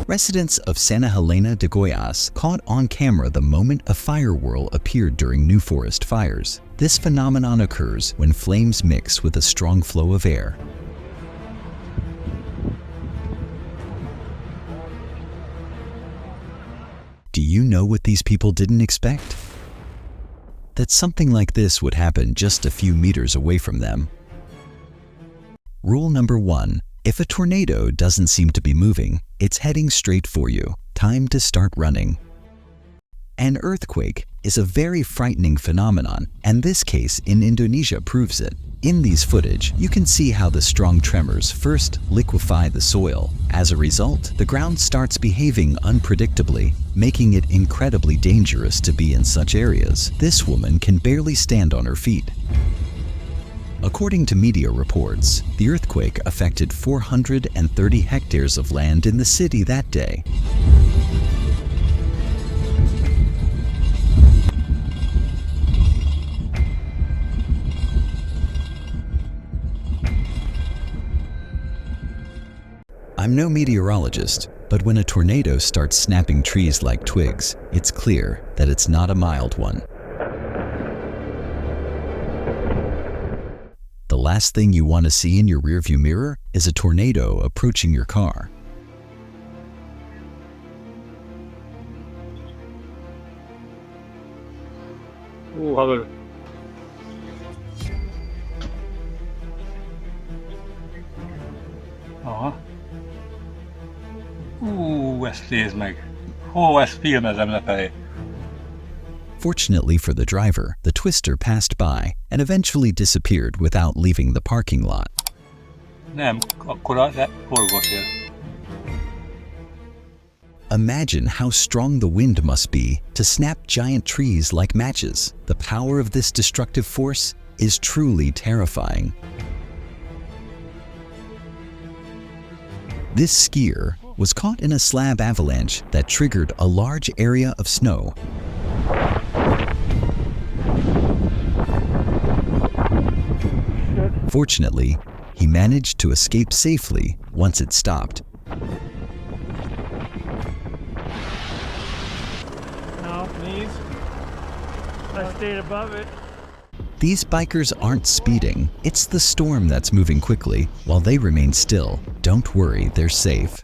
Residents of Santa Helena de Goiás caught on camera the moment a fire whirl appeared during New Forest fires. This phenomenon occurs when flames mix with a strong flow of air. Do you know what these people didn't expect? That something like this would happen just a few meters away from them. Rule number 1. If a tornado doesn't seem to be moving, it's heading straight for you. Time to start running. An earthquake is a very frightening phenomenon, and this case in Indonesia proves it. In these footage, you can see how the strong tremors first liquefy the soil. As a result, the ground starts behaving unpredictably, making it incredibly dangerous to be in such areas. This woman can barely stand on her feet. According to media reports, the earthquake affected 430 hectares of land in the city that day. I'm no meteorologist, but when a tornado starts snapping trees like twigs, it's clear that it's not a mild one. The last thing you want to see in your rearview mirror is a tornado approaching your car. Ezt nézd meg. Hol ezt filmezem lefelé? Fortunately for the driver, the twister passed by and eventually disappeared without leaving the parking lot. Nem, akkora, de forgószél. Imagine how strong the wind must be to snap giant trees like matches. The power of this destructive force is truly terrifying. This skier was caught in a slab avalanche that triggered a large area of snow. Fortunately, he managed to escape safely once it stopped. No, knees. I stayed above it. These bikers aren't speeding. It's the storm that's moving quickly while they remain still. Don't worry, they're safe.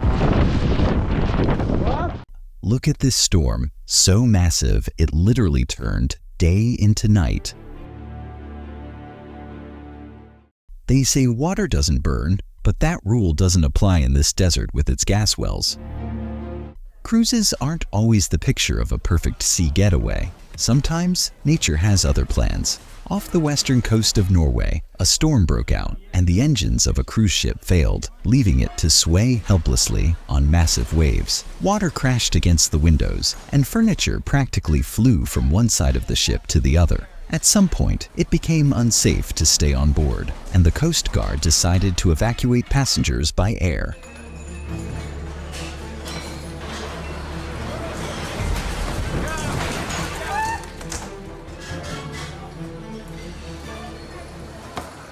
Look at this storm, so massive it literally turned day into night. They say water doesn't burn, but that rule doesn't apply in this desert with its gas wells. Cruises aren't always the picture of a perfect sea getaway. Sometimes nature has other plans. Off the western coast of Norway, a storm broke out and the engines of a cruise ship failed, leaving it to sway helplessly on massive waves. Water crashed against the windows and furniture practically flew from one side of the ship to the other. At some point, it became unsafe to stay on board, and the Coast Guard decided to evacuate passengers by air.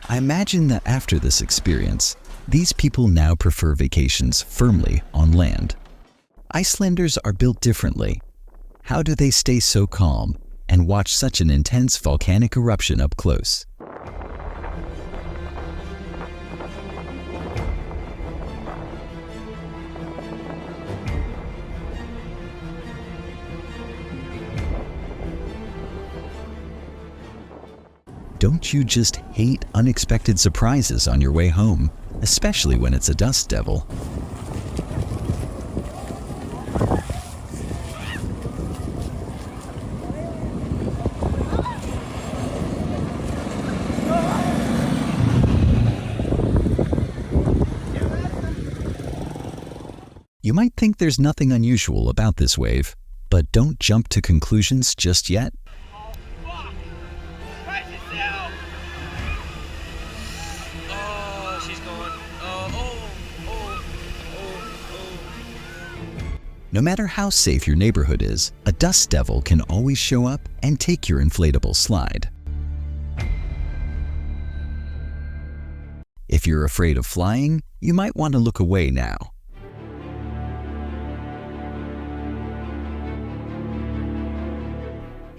I imagine that after this experience, these people now prefer vacations firmly on land. Icelanders are built differently. How do they stay so calm and watch such an intense volcanic eruption up close? Don't you just hate unexpected surprises on your way home, especially when it's a dust devil? You might think there's nothing unusual about this wave, but don't jump to conclusions just yet. No matter how safe your neighborhood is, a dust devil can always show up and take your inflatable slide. If you're afraid of flying, you might want to look away now.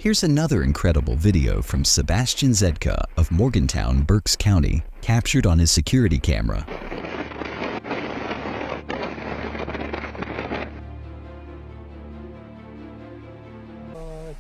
Here's another incredible video from Sebastian Zedka of Morgantown, Berks County, captured on his security camera.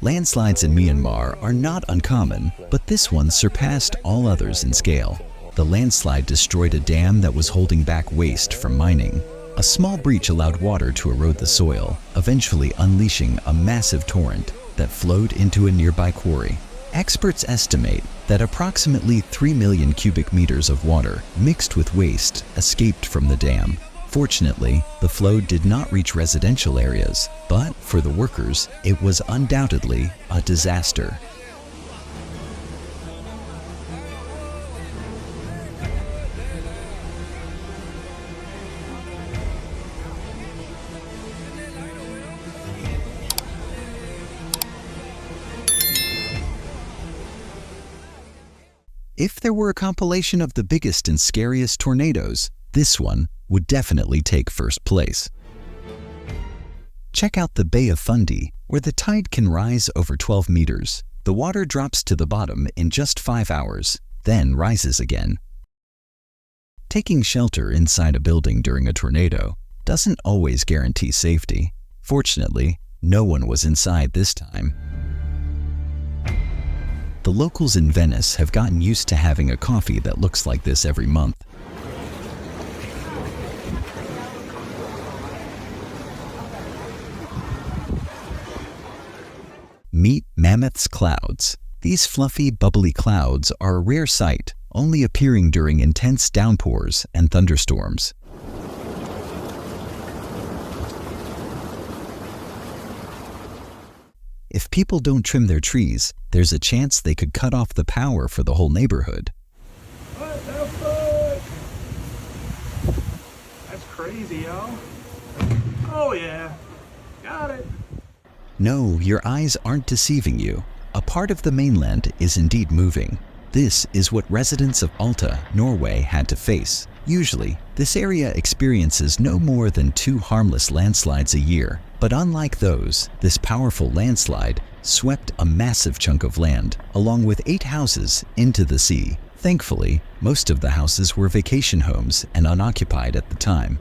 Landslides in Myanmar are not uncommon, but this one surpassed all others in scale. The landslide destroyed a dam that was holding back waste from mining. A small breach allowed water to erode the soil, eventually unleashing a massive torrent that flowed into a nearby quarry. Experts estimate that approximately 3 million cubic meters of water mixed with waste escaped from the dam. Fortunately, the flow did not reach residential areas, but for the workers, it was undoubtedly a disaster. If there were a compilation of the biggest and scariest tornadoes, this one would definitely take first place. Check out the Bay of Fundy, where the tide can rise over 12 meters. The water drops to the bottom in just 5 hours, then rises again. Taking shelter inside a building during a tornado doesn't always guarantee safety. Fortunately, no one was inside this time. The locals in Venice have gotten used to having a coffee that looks like this every month. Meet mammoth's clouds. These fluffy, bubbly clouds are a rare sight, only appearing during intense downpours and thunderstorms. If people don't trim their trees, there's a chance they could cut off the power for the whole neighborhood. That's crazy, yo. Oh yeah, got it. No, your eyes aren't deceiving you. A part of the mainland is indeed moving. This is what residents of Alta, Norway had to face. Usually, this area experiences no more than 2 harmless landslides a year. But unlike those, this powerful landslide swept a massive chunk of land, along with 8 houses, into the sea. Thankfully, most of the houses were vacation homes and unoccupied at the time.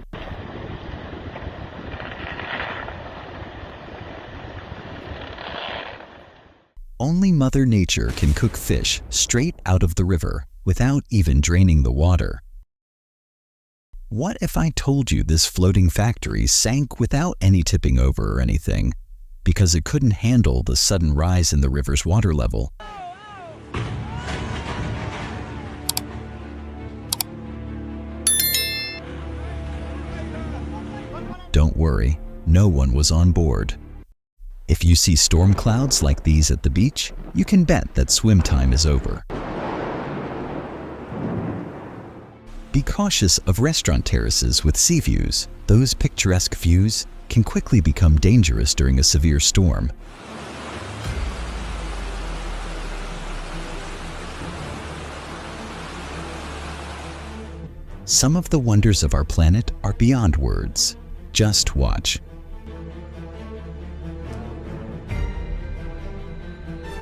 Only Mother Nature can cook fish straight out of the river without even draining the water. What if I told you this floating factory sank without any tipping over or anything, because it couldn't handle the sudden rise in the river's water level? Don't worry, no one was on board. If you see storm clouds like these at the beach, you can bet that swim time is over. Be cautious of restaurant terraces with sea views. Those picturesque views can quickly become dangerous during a severe storm. Some of the wonders of our planet are beyond words. Just watch.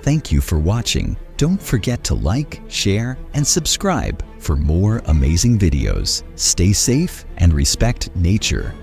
Thank you for watching. Don't forget to like, share, and subscribe for more amazing videos. Stay safe and respect nature.